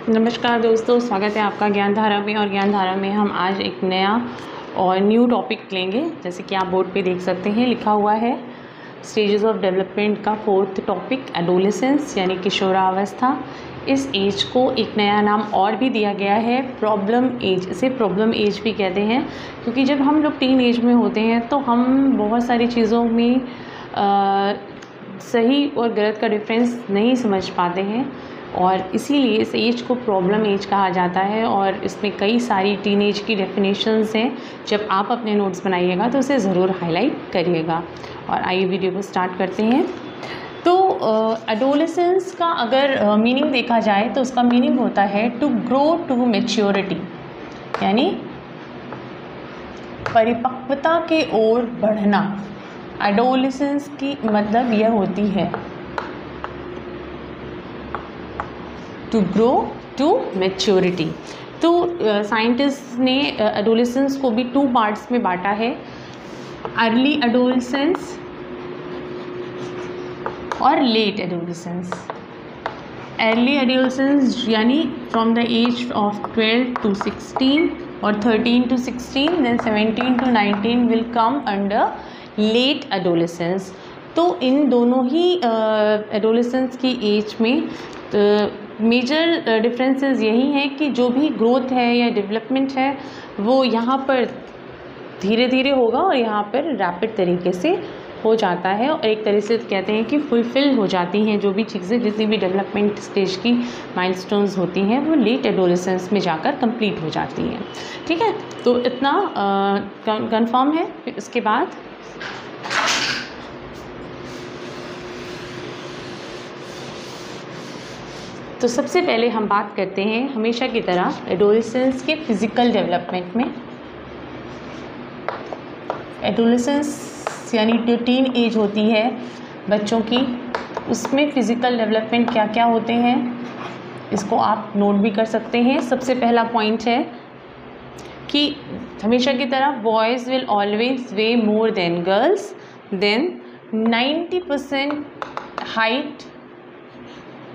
नमस्कार दोस्तों, स्वागत है आपका ज्ञानधारा में। और ज्ञानधारा में हम आज एक नया और न्यू टॉपिक लेंगे। जैसे कि आप बोर्ड पे देख सकते हैं, लिखा हुआ है स्टेजेस ऑफ डेवलपमेंट का 4th टॉपिक एडोलेसेंस यानी किशोरावस्था। इस एज को एक नया नाम और भी दिया गया है, प्रॉब्लम एज। इसे प्रॉब्लम एज भी कहते हैं, क्योंकि जब हम लोग टीन एज में होते हैं तो हम बहुत सारी चीज़ों में सही और गलत का डिफरेंस नहीं समझ पाते हैं, और इसीलिए इस एज को प्रॉब्लम एज कहा जाता है। और इसमें कई सारी टीनेज की डेफिनेशंस हैं। जब आप अपने नोट्स बनाइएगा तो उसे ज़रूर हाईलाइट करिएगा। और आइए वीडियो को स्टार्ट करते हैं। तो एडोलेसेंस का अगर मीनिंग देखा जाए तो उसका मीनिंग होता है टू ग्रो टू मैच्योरिटी, यानी परिपक्वता के ओर बढ़ना। एडोलेसेंस की मतलब यह होती है टू ग्रो टू मैच्योरिटी। तो साइंटिस्ट ने एडोलेसेंस को भी 2 पार्ट्स में बांटा है, अर्ली एडोलेसेंस और लेट एडोलेसेंस। अर्ली एडोलेसेंस यानी from the age of 12 to 16 और 13 to 16, then 17 to 19 will come under late adolescence। तो इन दोनों ही एडोलेसेंस की एज में मेजर डिफरेंसेस यही हैं कि जो भी ग्रोथ है या डेवलपमेंट है वो यहाँ पर धीरे धीरे होगा और यहाँ पर रैपिड तरीके से हो जाता है। और एक तरह से कहते हैं कि फुलफ़िल हो जाती हैं जो भी चीज़ें, जितनी भी डेवलपमेंट स्टेज की माइलस्टोन्स होती हैं वो लेट एडोलेसेंस में जाकर कंप्लीट हो जाती हैं। ठीक है, तो इतना कंफर्म है। फिर उसके बाद तो सबसे पहले हम बात करते हैं हमेशा की तरह एडोलेसेंस के फिज़िकल डेवलपमेंट में। एडोलेसेंस यानी जो टीन एज होती है बच्चों की, उसमें फ़िज़िकल डेवलपमेंट क्या क्या होते हैं इसको आप नोट भी कर सकते हैं। सबसे पहला पॉइंट है कि हमेशा की तरह boys will always weigh more than girls, then 90% height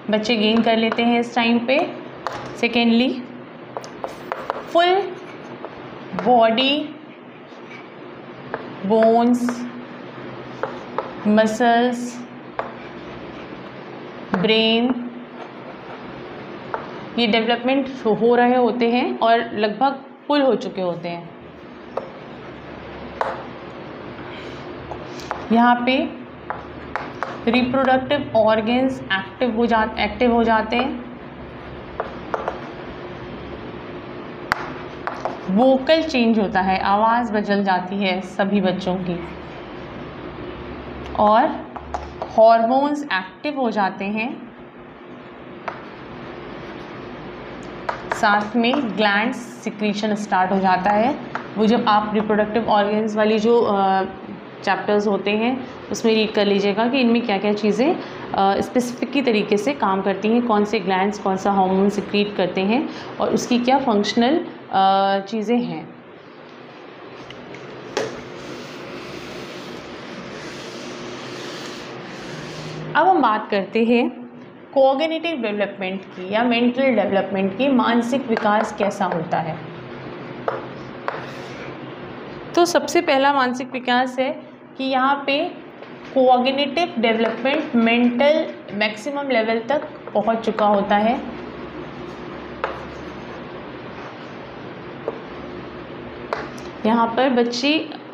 बच्चे गेन कर लेते हैं इस टाइम पे। Secondly, full body, bones, muscles, brain, ये डेवलपमेंट हो रहे होते हैं और लगभग फुल हो चुके होते हैं। यहाँ पे रिप्रोडक्टिव ऑर्गन्स एक्टिव हो जाते हैं। वोकल चेंज होता है, आवाज़ बदल जाती है सभी बच्चों की। और हॉर्मोन्स एक्टिव हो जाते हैं, साथ में ग्लैंड्स सिक्रीशन स्टार्ट हो जाता है। वो जब आप रिप्रोडक्टिव ऑर्गन्स वाली जो चैप्टर्स होते हैं उसमें रीड कर लीजिएगा कि इनमें क्या क्या चीज़ें स्पेसिफिक तरीके से काम करती हैं, कौन से ग्लैंड्स कौन सा हार्मोन सिक्रीट करते हैं और उसकी क्या फंक्शनल चीज़ें हैं। अब हम बात करते हैं कॉग्निटिव डेवलपमेंट की या मेंटल डेवलपमेंट की। मानसिक विकास कैसा होता है? तो सबसे पहला मानसिक विकास है कि यहाँ पे cognitive development mental maximum level तक पहुँच चुका होता है। यहाँ पर बच्चे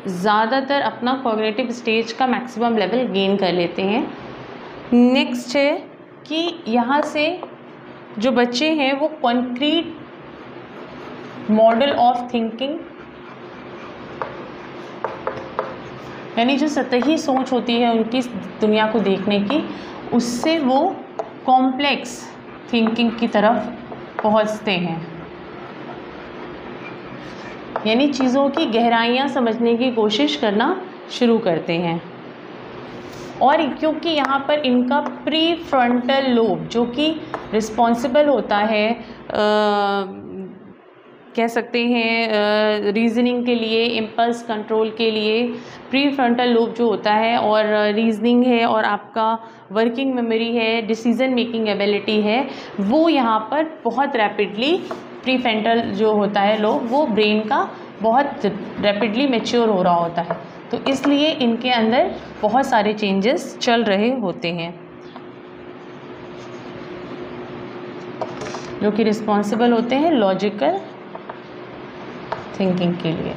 ज़्यादातर अपना कॉग्निटिव स्टेज का मैक्सिमम लेवल गेन कर लेते हैं। नेक्स्ट है कि यहाँ से जो बच्चे हैं वो कॉन्क्रीट मॉडल ऑफ थिंकिंग, यानी जो सतही सोच होती है उनकी दुनिया को देखने की, उससे वो कॉम्प्लेक्स थिंकिंग की तरफ पहुंचते हैं, यानी चीज़ों की गहराइयाँ समझने की कोशिश करना शुरू करते हैं। और क्योंकि यहाँ पर इनका प्री फ्रंटल लोब जो कि रिस्पॉन्सिबल होता है कह सकते हैं रीजनिंग के लिए, इम्पल्स कंट्रोल के लिए प्री फ्रंटल लोब जो होता है, और रीजनिंग है और आपका वर्किंग मेमोरी है, डिसीजन मेकिंग एबिलिटी है, वो यहाँ पर बहुत रैपिडली प्री फ्रंटल जो होता है लोब वो ब्रेन का बहुत रैपिडली मैच्योर हो रहा होता है। तो इसलिए इनके अंदर बहुत सारे चेंजेस चल रहे होते हैं जो कि रिस्पॉन्सिबल होते हैं लॉजिकल थिंकिंग के लिए।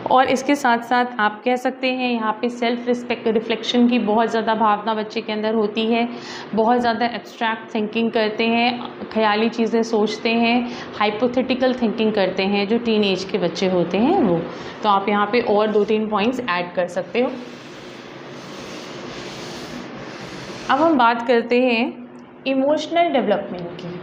और इसके साथ साथ आप कह सकते हैं यहाँ पे सेल्फ रिफ्लेक्शन की बहुत ज़्यादा भावना बच्चे के अंदर होती है, बहुत ज़्यादा एब्स्ट्रैक्ट थिंकिंग करते हैं, ख्याली चीज़ें सोचते हैं, हाइपोथेटिकल थिंकिंग करते हैं जो टीन एज के बच्चे होते हैं वो। तो आप यहाँ पे और 2-3 पॉइंट्स ऐड कर सकते हो। अब हम बात करते हैं इमोशनल डेवलपमेंट की।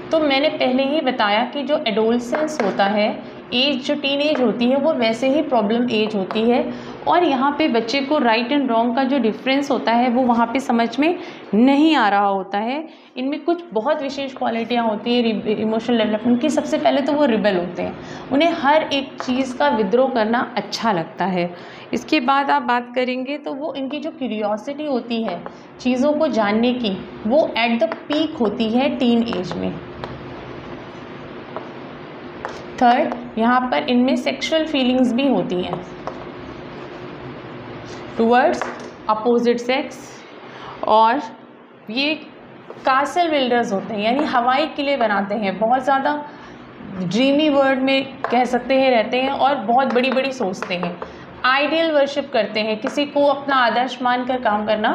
तो मैंने पहले ही बताया कि जो एडोलसेंस होता है, एज जो टीन एज होती है, वो वैसे ही प्रॉब्लम एज होती है, और यहाँ पे बच्चे को राइट एंड रॉन्ग का जो डिफरेंस होता है वो वहाँ पे समझ में नहीं आ रहा होता है। इनमें कुछ बहुत विशेष क्वालिटियाँ होती हैं इमोशनल डेवलपमेंट की। सबसे पहले तो वो रिबेल होते हैं, उन्हें हर एक चीज़ का विद्रोह करना अच्छा लगता है। इसके बाद आप बात करेंगे तो वो इनकी जो क्यूरियोसिटी होती है चीज़ों को जानने की, वो एट द पीक होती है टीन एज में। थर्ड, यहाँ पर इनमें सेक्सुअल फीलिंग्स भी होती हैं टुवर्ड्स अपोजिट सेक्स, और ये कासल बिल्डर्स होते हैं, यानी हवाई किले बनाते हैं, बहुत ज़्यादा ड्रीमी वर्ल्ड में कह सकते हैं रहते हैं, और बहुत बड़ी बड़ी सोचते हैं। आइडियल वर्शिप करते हैं, किसी को अपना आदर्श मानकर काम करना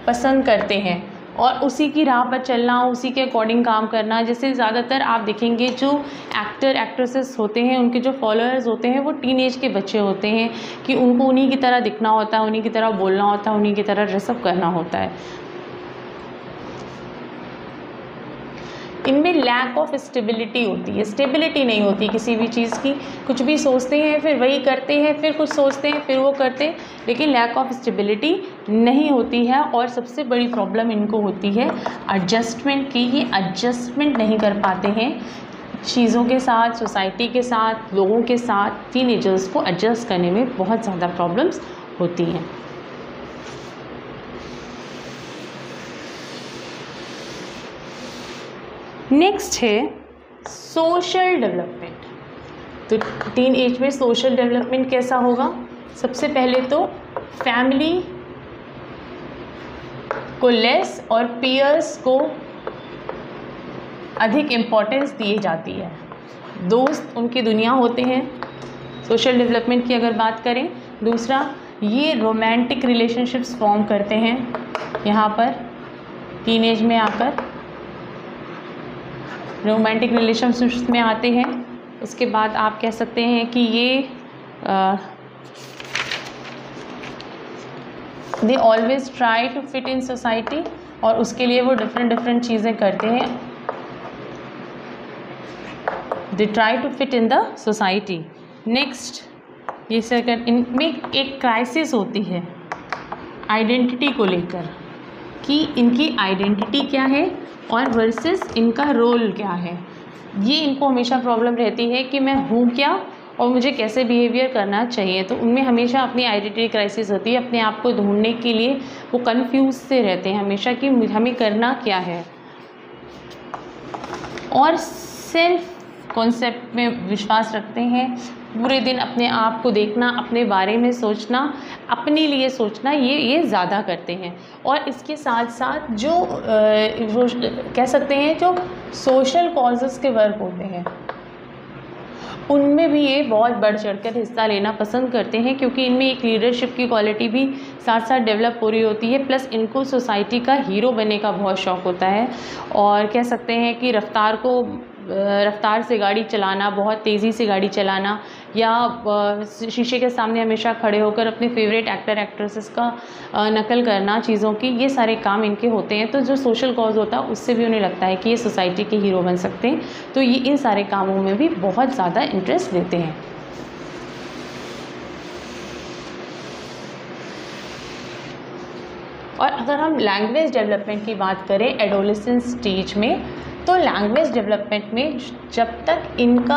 पसंद करते हैं, और उसी की राह पर चलना, उसी के अकॉर्डिंग काम करना। जैसे ज़्यादातर आप देखेंगे जो एक्टर एक्ट्रेसेस होते हैं, उनके जो फॉलोअर्स होते हैं वो टीन एज के बच्चे होते हैं, कि उनको उन्हीं की तरह दिखना होता है, उन्हीं की तरह बोलना होता है, उन्हीं की तरह ड्रेसअप करना होता है। इनमें लैक ऑफ स्टेबिलिटी होती है, स्टेबिलिटी नहीं होती किसी भी चीज़ की, कुछ भी सोचते हैं फिर वही करते हैं, फिर कुछ सोचते हैं फिर वो करते हैं, लेकिन लैक ऑफ स्टेबिलिटी नहीं होती है। और सबसे बड़ी प्रॉब्लम इनको होती है एडजस्टमेंट की, ये एडजस्टमेंट नहीं कर पाते हैं चीज़ों के साथ, सोसाइटी के साथ, लोगों के साथ। टीनेजर्स को एडजस्ट करने में बहुत ज़्यादा प्रॉब्लम्स होती हैं। नेक्स्ट है सोशल डेवलपमेंट। तो टीन एज में सोशल डेवलपमेंट कैसा होगा? सबसे पहले तो फैमिली को लेस और पीयर्स को अधिक इम्पोर्टेंस दी जाती है, दोस्त उनकी दुनिया होते हैं सोशल डेवलपमेंट की अगर बात करें। दूसरा, ये रोमांटिक रिलेशनशिप्स फॉर्म करते हैं यहाँ पर टीन एज में आकर, रोमांटिक रिलेशनशिप्स में आते हैं। उसके बाद आप कह सकते हैं कि ये they always try to fit in society, और उसके लिए वो डिफरेंट चीज़ें करते हैं। They try to fit in the society. Next, ये सेकंड, इनमें एक क्राइसिस होती है आइडेंटिटी को लेकर, कि इनकी आइडेंटिटी क्या है और वर्सेस इनका रोल क्या है। ये इनको हमेशा प्रॉब्लम रहती है कि मैं हूँ क्या और मुझे कैसे बिहेवियर करना चाहिए। तो उनमें हमेशा अपनी आइडेंटिटी क्राइसिस होती है, अपने आप को ढूंढने के लिए वो कंफ्यूज से रहते हैं हमेशा कि हमें करना क्या है। और सेल्फ कॉन्सेप्ट में विश्वास रखते हैं, पूरे दिन अपने आप को देखना, अपने बारे में सोचना, अपने लिए सोचना, ये ज़्यादा करते हैं। और इसके साथ साथ जो कह सकते हैं जो सोशल कॉजेज़ के वर्क होते हैं उनमें भी ये बहुत बढ़ चढ़कर हिस्सा लेना पसंद करते हैं, क्योंकि इनमें एक लीडरशिप की क्वालिटी भी साथ साथ डेवलप हो रही होती है। प्लस इनको सोसाइटी का हीरो बनने का बहुत शौक़ होता है, और कह सकते हैं कि रफ्तार से गाड़ी चलाना, बहुत तेज़ी से गाड़ी चलाना, या शीशे के सामने हमेशा खड़े होकर अपने फेवरेट एक्टर एक्ट्रेसेस का नकल करना चीज़ों की, ये सारे काम इनके होते हैं। तो जो सोशल कॉज होता है उससे भी उन्हें लगता है कि ये सोसाइटी के हीरो बन सकते हैं, तो ये इन सारे कामों में भी बहुत ज़्यादा इंटरेस्ट लेते हैं। और अगर हम लैंग्वेज डेवलपमेंट की बात करें एडोलेसेंस स्टेज में, तो लैंग्वेज डेवलपमेंट में जब तक इनका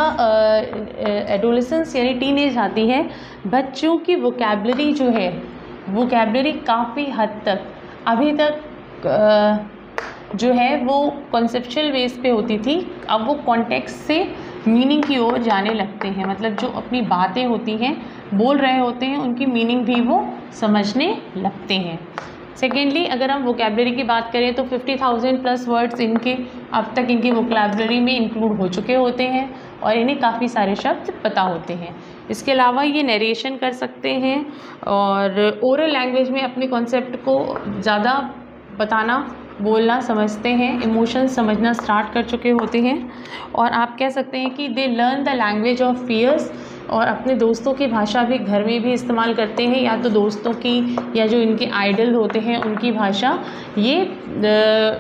एडोलेसेंस यानी टीनेज आती है, बच्चों की वोकैबलरी जो है, वोकैबलरी काफ़ी हद तक अभी तक जो है वो कॉन्सेप्चुअल बेस पे होती थी। अब वो कॉन्टेक्स्ट से मीनिंग की ओर जाने लगते हैं, मतलब जो अपनी बातें होती हैं, बोल रहे होते हैं, उनकी मीनिंग भी वो समझने लगते हैं। सेकेंडली, अगर हम वोकैबलरी की बात करें तो 50,000 प्लस वर्ड्स इनके अब तक इनकी वोकैबलरी में इंक्लूड हो चुके होते हैं और इन्हें काफ़ी सारे शब्द पता होते हैं। इसके अलावा ये नरेशन कर सकते हैं और ओरल लैंग्वेज में अपने कॉन्सेप्ट को ज़्यादा बताना, बोलना समझते हैं, इमोशंस समझना स्टार्ट कर चुके होते हैं। और आप कह सकते हैं कि they learn the language of fears, और अपने दोस्तों की भाषा भी घर में भी इस्तेमाल करते हैं, या तो दोस्तों की या जो इनके आइडल होते हैं उनकी भाषा ये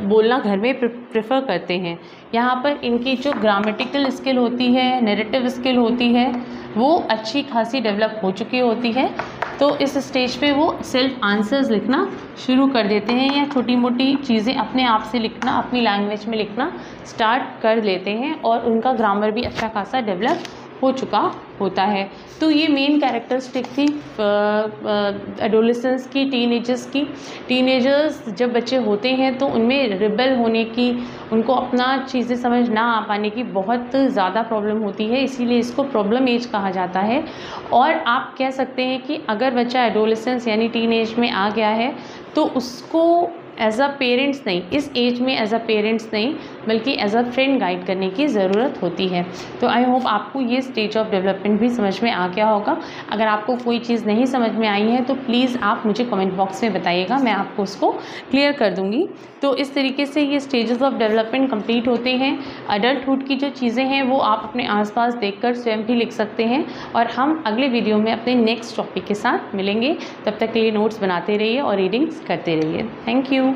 बोलना घर में प्रेफर करते हैं। यहाँ पर इनकी जो ग्रामेटिकल स्किल होती है, नैरेटिव स्किल होती है, वो अच्छी खासी डेवलप हो चुकी होती है। तो इस स्टेज पे वो सेल्फ आंसर्स लिखना शुरू कर देते हैं या छोटी मोटी चीज़ें अपने आप से लिखना, अपनी लैंग्वेज में लिखना स्टार्ट कर लेते हैं और उनका ग्रामर भी अच्छा खासा डेवलप हो चुका होता है। तो ये मेन कैरेक्टरिस्टिक थी एडोलेसेंस की, टीनेजर्स की। टीनेजर्स जब बच्चे होते हैं तो उनमें रिबेल होने की, उनको अपना चीज़ें समझ ना आ पाने की बहुत ज़्यादा प्रॉब्लम होती है, इसीलिए इसको प्रॉब्लम एज कहा जाता है। और आप कह सकते हैं कि अगर बच्चा एडोलेसेंस यानी टीनेज में आ गया है तो उसको एज अ पेरेंट्स नहीं, इस एज में एज अ पेरेंट्स नहीं बल्कि एज अ फ्रेंड गाइड करने की ज़रूरत होती है। तो आई होप आपको ये स्टेज ऑफ डेवलपमेंट भी समझ में आ गया होगा। अगर आपको कोई चीज़ नहीं समझ में आई है तो प्लीज़ आप मुझे कमेंट बॉक्स में बताइएगा, मैं आपको उसको क्लियर कर दूँगी। तो इस तरीके से ये स्टेजेस ऑफ डेवलपमेंट कंप्लीट होते हैं। अडल्टहुड की जो चीज़ें हैं वो आप अपने आसपास देखकर स्वयं भी लिख सकते हैं और हम अगले वीडियो में अपने नेक्स्ट टॉपिक के साथ मिलेंगे। तब तक के लिए नोट्स बनाते रहिए और रीडिंग्स करते रहिए। Thank you.